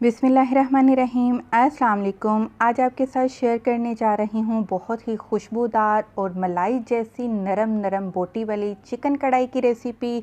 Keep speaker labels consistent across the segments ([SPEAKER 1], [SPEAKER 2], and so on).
[SPEAKER 1] बिस्मिल्लाहिर्रहमानिर्रहीम। अस्सलाम वालेकुम। आज आपके साथ शेयर करने जा रही हूँ बहुत ही खुशबूदार और मलाई जैसी नरम नरम बोटी वाली चिकन कढ़ाई की रेसिपी।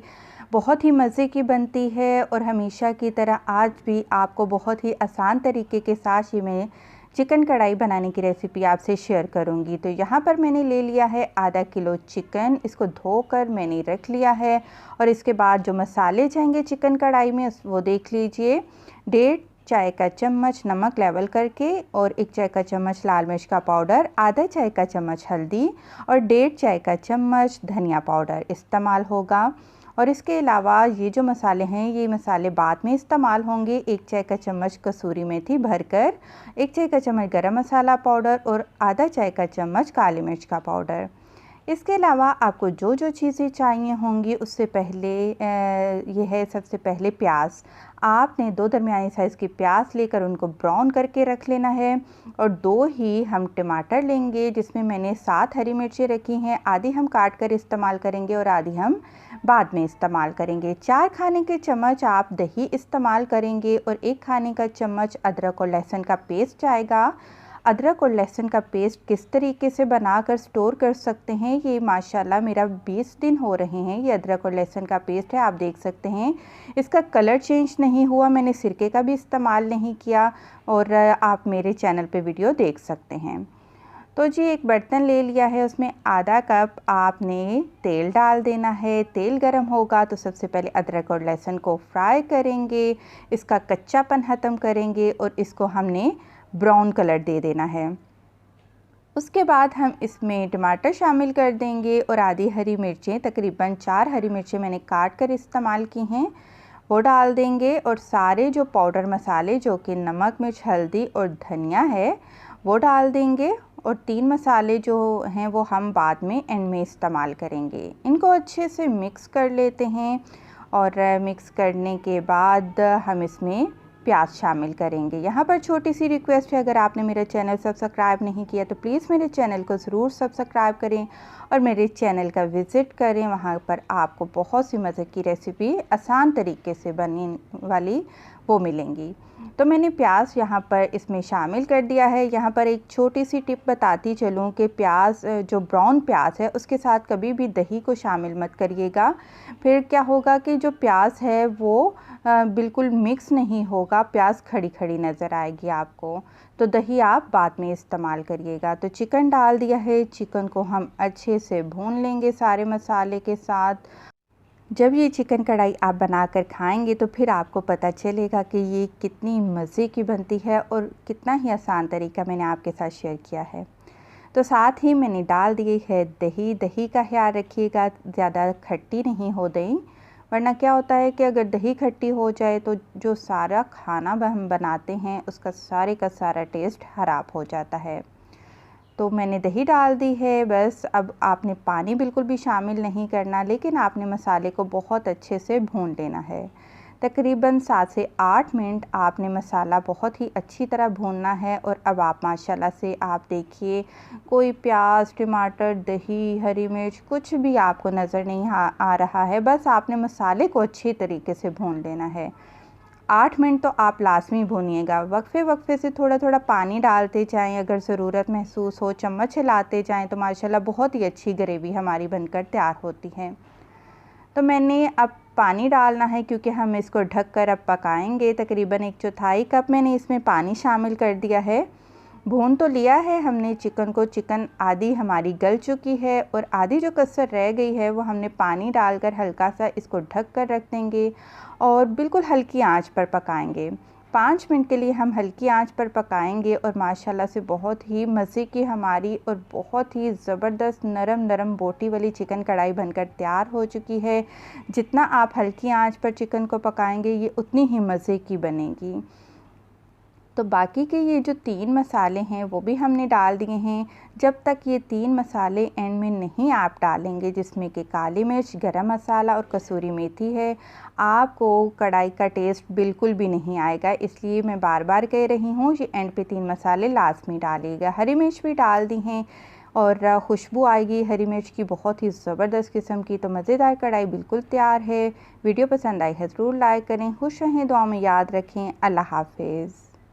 [SPEAKER 1] बहुत ही मज़े की बनती है और हमेशा की तरह आज भी आपको बहुत ही आसान तरीके के साथ ही मैं चिकन कढ़ाई बनाने की रेसिपी आपसे शेयर करूंगी। तो यहाँ पर मैंने ले लिया है आधा किलो चिकन। इसको धोकर मैंने रख लिया है और इसके बाद जो मसाले जाएंगे चिकन कढ़ाई में वो देख लीजिए। 1.5 चाय का चम्मच नमक लेवल करके और 1 चाय का चम्मच लाल मिर्च का पाउडर, आधा चाय का चम्मच हल्दी और 1.5 चाय का चम्मच धनिया पाउडर इस्तेमाल होगा। और इसके अलावा ये जो मसाले हैं ये मसाले बाद में इस्तेमाल होंगे। 1 चाय का चम्मच कसूरी मेथी भरकर, 1 चाय का चम्मच गरम मसाला पाउडर और आधा चाय का चम्मच काली मिर्च का पाउडर। इसके अलावा आपको जो जो चीज़ें चाहिए होंगी उससे पहले ये है सबसे पहले प्याज। आपने 2 दरमियानी साइज़ की प्याज लेकर उनको ब्राउन करके रख लेना है। और 2 ही हम टमाटर लेंगे जिसमें मैंने 7 हरी मिर्चें रखी हैं। आधी हम काट कर इस्तेमाल करेंगे और आधी हम बाद में इस्तेमाल करेंगे। 4 खाने के चम्मच आप दही इस्तेमाल करेंगे और 1 खाने का चम्मच अदरक और लहसुन का पेस्ट आएगा। अदरक और लहसुन का पेस्ट किस तरीके से बनाकर स्टोर कर सकते हैं, ये माशाल्लाह मेरा 20 दिन हो रहे हैं। ये अदरक और लहसुन का पेस्ट है, आप देख सकते हैं इसका कलर चेंज नहीं हुआ। मैंने सिरके का भी इस्तेमाल नहीं किया और आप मेरे चैनल पे वीडियो देख सकते हैं। तो जी एक बर्तन ले लिया है, उसमें आधा कप आपने तेल डाल देना है। तेल गरम होगा तो सबसे पहले अदरक और लहसुन को फ्राई करेंगे, इसका कच्चापन ख़त्म करेंगे और इसको हमने ब्राउन कलर दे देना है। उसके बाद हम इसमें टमाटर शामिल कर देंगे और आधी हरी मिर्चें, तकरीबन 4 हरी मिर्चें मैंने काट कर इस्तेमाल की हैं, वो डाल देंगे। और सारे जो पाउडर मसाले जो कि नमक मिर्च हल्दी और धनिया है वो डाल देंगे। और 3 मसाले जो हैं वो हम बाद में एंड में इस्तेमाल करेंगे। इनको अच्छे से मिक्स कर लेते हैं और मिक्स करने के बाद हम इसमें प्याज शामिल करेंगे। यहाँ पर छोटी सी रिक्वेस्ट है, अगर आपने मेरा चैनल सब्सक्राइब नहीं किया तो प्लीज़ मेरे चैनल को ज़रूर सब्सक्राइब करें और मेरे चैनल का विज़िट करें। वहाँ पर आपको बहुत सी मज़े की रेसिपी आसान तरीके से बनने वाली वो मिलेंगी। तो मैंने प्याज यहाँ पर इसमें शामिल कर दिया है। यहाँ पर एक छोटी सी टिप बताती चलूँ कि प्याज जो ब्राउन प्याज है उसके साथ कभी भी दही को शामिल मत करिएगा। फिर क्या होगा कि जो प्याज है वो बिल्कुल मिक्स नहीं होगा, प्याज खड़ी खड़ी नज़र आएगी आपको। तो दही आप बाद में इस्तेमाल करिएगा। तो चिकन डाल दिया है, चिकन को हम अच्छे से भून लेंगे सारे मसाले के साथ। जब ये चिकन कढ़ाई आप बनाकर खाएंगे तो फिर आपको पता चलेगा कि ये कितनी मज़े की बनती है और कितना ही आसान तरीका मैंने आपके साथ शेयर किया है। तो साथ ही मैंने डाल दी है दही। दही का ख्याल रखिएगा ज़्यादा खट्टी नहीं हो दही, वरना क्या होता है कि अगर दही खट्टी हो जाए तो जो सारा खाना हम बनाते हैं उसका सारे का सारा टेस्ट ख़राब हो जाता है। तो मैंने दही डाल दी है बस। अब आपने पानी बिल्कुल भी शामिल नहीं करना, लेकिन आपने मसाले को बहुत अच्छे से भून लेना है। तकरीबन 7 से 8 मिनट आपने मसाला बहुत ही अच्छी तरह भूनना है। और अब आप माशाल्लाह से आप देखिए कोई प्याज टमाटर दही हरी मिर्च कुछ भी आपको नज़र नहीं आ रहा है। बस आपने मसाले को अच्छी तरीके से भून लेना है। 8 मिनट तो आप लाजमी भूनिएगा। वक्फे वक्फे से थोड़ा थोड़ा पानी डालते जाएं, अगर ज़रूरत महसूस हो चम्मच हिलाते जाएं तो माशाल्लाह बहुत ही अच्छी ग्रेवी हमारी बनकर तैयार होती है। तो मैंने अब पानी डालना है क्योंकि हम इसको ढककर अब पकाएंगे। तकरीबन 1/4 कप मैंने इसमें पानी शामिल कर दिया है। भून तो लिया है हमने चिकन को, चिकन आधी हमारी गल चुकी है और आधी जो कसर रह गई है वो हमने पानी डालकर हल्का सा इसको ढक कर रख देंगे और बिल्कुल हल्की आंच पर पकाएंगे। 5 मिनट के लिए हम हल्की आंच पर पकाएंगे और माशाल्लाह से बहुत ही मज़े की हमारी और बहुत ही ज़बरदस्त नरम नरम बोटी वाली चिकन कढ़ाई बनकर तैयार हो चुकी है। जितना आप हल्की आंच पर चिकन को पकाएंगे ये उतनी ही मज़े की बनेगी। तो बाकी के ये जो 3 मसाले हैं वो भी हमने डाल दिए हैं। जब तक ये 3 मसाले एंड में नहीं आप डालेंगे, जिसमें कि काली मिर्च गरम मसाला और कसूरी मेथी है, आपको कढ़ाई का टेस्ट बिल्कुल भी नहीं आएगा। इसलिए मैं बार बार कह रही हूँ ये एंड पे 3 मसाले लाजमी डालिएगा। हरी मिर्च भी डाल दी हैं और खुशबू आएगी हरी मिर्च की बहुत ही ज़बरदस्त किस्म की। तो मज़ेदार कढ़ाई बिल्कुल तैयार है। वीडियो पसंद आई है ज़रूर लाइक करें। खुश रहें, दुआ में याद रखें। अल्लाह हाफ़िज़।